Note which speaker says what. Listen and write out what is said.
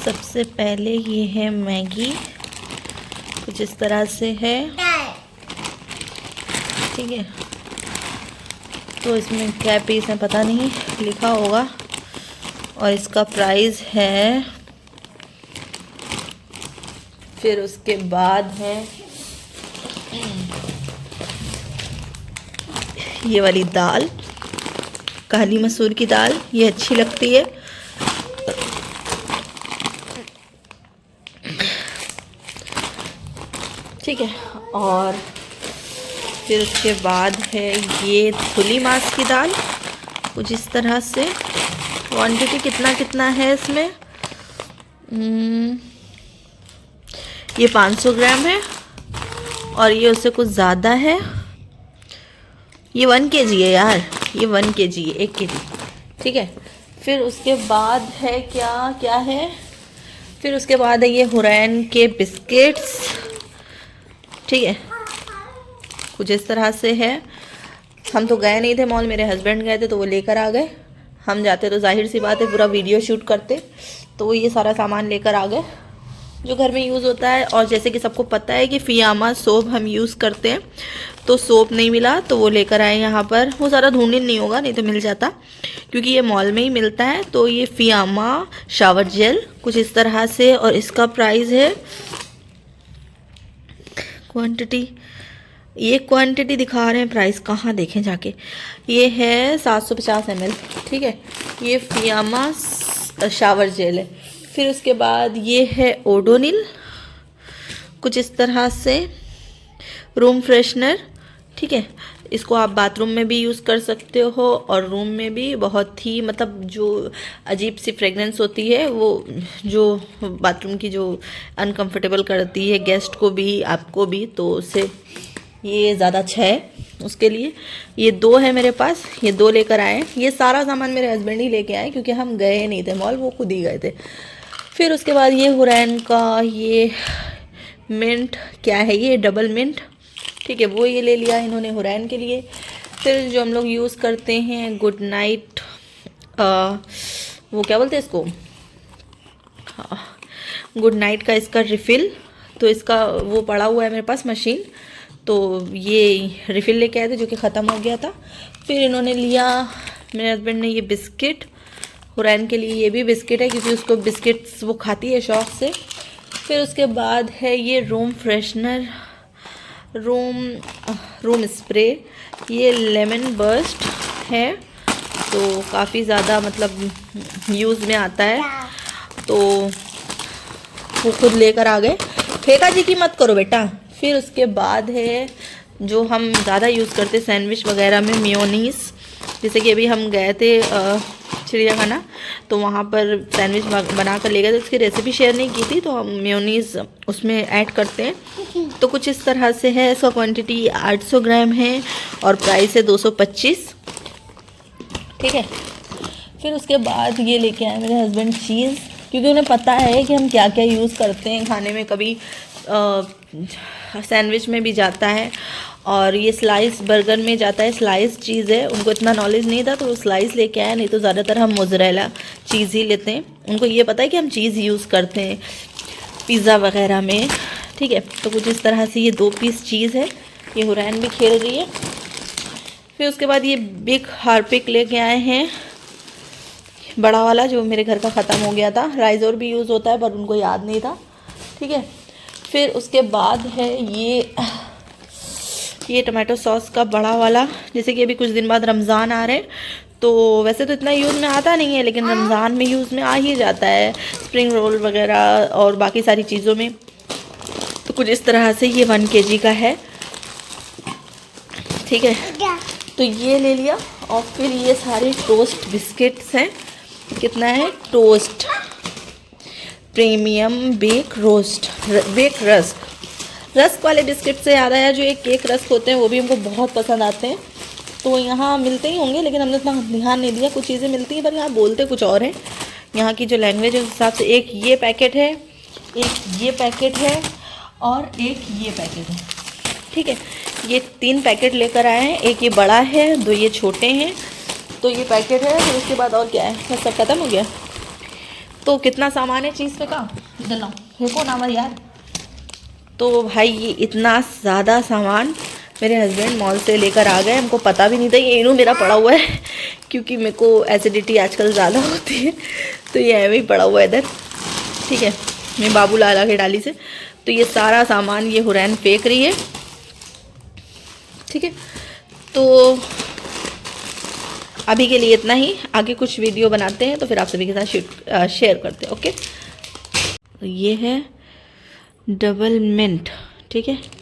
Speaker 1: सबसे पहले ये है मैगी, कुछ इस तरह से है, ठीक है। तो इसमें क्या पीस है पता नहीं, लिखा होगा। और इसका प्राइस है। फिर उसके बाद है ये वाली दाल, काली मसूर की दाल, ये अच्छी लगती है। ठीक है। और फिर उसके बाद है ये थुली मांस की दाल, कुछ इस तरह से। क्वांटिटी कितना कितना है इसमें, ये 500 ग्राम है और ये उससे कुछ ज़्यादा है। ये 1 kg है यार, ये 1 kg है, 1 kg, ठीक है। फिर उसके बाद है क्या क्या है, फिर उसके बाद है ये हुरैन के बिस्किट्स, ठीक है, कुछ इस तरह से है। हम तो गए नहीं थे मॉल, मेरे हस्बैंड गए थे तो वो लेकर आ गए। हम जाते तो जाहिर सी बात है पूरा वीडियो शूट करते, तो वो ये सारा सामान लेकर आ गए जो घर में यूज़ होता है। और जैसे कि सबको पता है कि फियामा सोप हम यूज़ करते हैं, तो सोप नहीं मिला तो वो लेकर आए यहाँ पर। वो सारा ढूंढने नहीं होगा, नहीं तो मिल जाता, क्योंकि ये मॉल में ही मिलता है। तो ये फियामा शावर जेल कुछ इस तरह से, और इसका प्राइस है, क्वांटिटी, ये क्वांटिटी दिखा रहे हैं, प्राइस कहाँ देखें जाके, ये है 750 ml, ठीक है। ये फियामा शावर जेल है। फिर उसके बाद ये है ओडोनिल, कुछ इस तरह से, रूम फ्रेशनर, ठीक है। इसको आप बाथरूम में भी यूज़ कर सकते हो और रूम में भी। बहुत ही मतलब जो अजीब सी फ्रेगरेंस होती है वो जो बाथरूम की जो अनकंफर्टेबल करती है गेस्ट को भी आपको भी, तो उससे ये ज़्यादा अच्छा है उसके लिए। ये 2 है मेरे पास, ये 2 लेकर आए। ये सारा सामान मेरे हस्बैंड ही लेके आए क्योंकि हम गए नहीं थे मॉल, वो खुद ही गए थे। फिर उसके बाद ये हुरैन का ये मिंट, क्या है ये, डबल मिंट, ठीक है, वो ये ले लिया इन्होंने हुरैन के लिए। फिर जो हम लोग यूज़ करते हैं गुड नाइट, वो क्या बोलते हैं इसको, गुड नाइट का इसका रिफ़िल, तो इसका वो पड़ा हुआ है मेरे पास मशीन, तो ये रिफ़िल लेके आए थे जो कि ख़त्म हो गया था। फिर इन्होंने लिया, मेरे हस्बैंड ने, ये बिस्किट, हुरैन के लिए ये भी बिस्किट है क्योंकि उसको बिस्किट्स वो खाती है शौक़ से। फिर उसके बाद है ये रूम फ्रेशनर, रूम स्प्रे, ये लेमन बर्स्ट है, तो काफ़ी ज़्यादा मतलब यूज़ में आता है, तो वो खुद लेकर आ गए। फेंका जी की मत करो बेटा। फिर उसके बाद है जो हम ज़्यादा यूज़ करते सैंडविच वगैरह में, मेयोनीज़, जैसे कि अभी हम गए थे चिड़ियाखाना, तो वहाँ पर सैंडविच बना कर ले गए थे, उसकी रेसिपी शेयर नहीं की थी, तो हम मेयोनीज़ उसमें ऐड करते हैं। तो कुछ इस तरह से है। इसका क्वांटिटी 800 ग्राम है और प्राइस है 225, ठीक है। फिर उसके बाद ये लेके आए मेरे हस्बैंड चीज़, क्योंकि उन्हें पता है कि हम क्या क्या यूज़ करते हैं खाने में, कभी सैंडविच में भी जाता है और ये स्लाइस बर्गर में जाता है, स्लाइस चीज़ है। उनको इतना नॉलेज नहीं था तो वो स्लाइस लेके आए, नहीं तो ज़्यादातर हम मोज़रेला चीज़ ही लेते हैं। उनको ये पता है कि हम चीज़ यूज़ करते हैं पिज़्ज़ा वगैरह में, ठीक है। तो कुछ इस तरह से ये 2 पीस चीज़ है। ये हुरैन भी खेल रही है। फिर उसके बाद ये बिग हार्पिक लेके आए हैं, बड़ा वाला, जो मेरे घर का ख़त्म हो गया था। राइज़ोर भी यूज़ होता है पर उनको याद नहीं था, ठीक है। फिर उसके बाद है ये टमाटो सॉस का बड़ा वाला, जैसे कि अभी कुछ दिन बाद रमज़ान आ रहे हैं, तो वैसे तो इतना यूज़ में आता नहीं है लेकिन रमज़ान में यूज़ में आ ही जाता है, स्प्रिंग रोल वगैरह और बाकी सारी चीज़ों में। तो कुछ इस तरह से ये 1 kg का है, ठीक है। तो ये ले लिया। और फिर ये सारे टोस्ट बिस्किट्स हैं, कितना है, टोस्ट प्रीमियम बेक रस्क वाले बिस्किट से याद आया, जो एक केक रस्क होते हैं वो भी हमको बहुत पसंद आते हैं। तो यहाँ मिलते ही होंगे लेकिन हमने इतना ध्यान नहीं दिया, कुछ चीज़ें मिलती हैं पर यहाँ बोलते कुछ और हैं। यहाँ की जो लैंग्वेज है उस हिसाब से, एक ये पैकेट है, एक ये पैकेट है और एक ये पैकेट है, ठीक है। ये 3 पैकेट लेकर आए हैं, एक ये बड़ा है, 2 ये छोटे हैं, तो ये पैकेट है। फिर उसके बाद और क्या है, बस सब ख़त्म हो गया। तो कितना सामान है चीज़ पे का, इधर लाओ फेंको ना मत यार। तो भाई ये इतना ज़्यादा सामान मेरे हस्बैंड मॉल से लेकर आ गए, हमको पता भी नहीं था, ये इनू मेरा पड़ा हुआ है क्योंकि मेरे को एसिडिटी आजकल ज़्यादा होती है, तो ये ऐਵੇਂ ही पड़ा हुआ है इधर, ठीक है, मैं बाबू लाला के डाली से। तो ये सारा सामान ये हुरैन फेंक रही है, ठीक है। तो अभी के लिए इतना ही, आगे कुछ वीडियो बनाते हैं तो फिर आप सभी के साथ शेयर करते हैं, ओके। तो ये है डबल मिंट, ठीक है,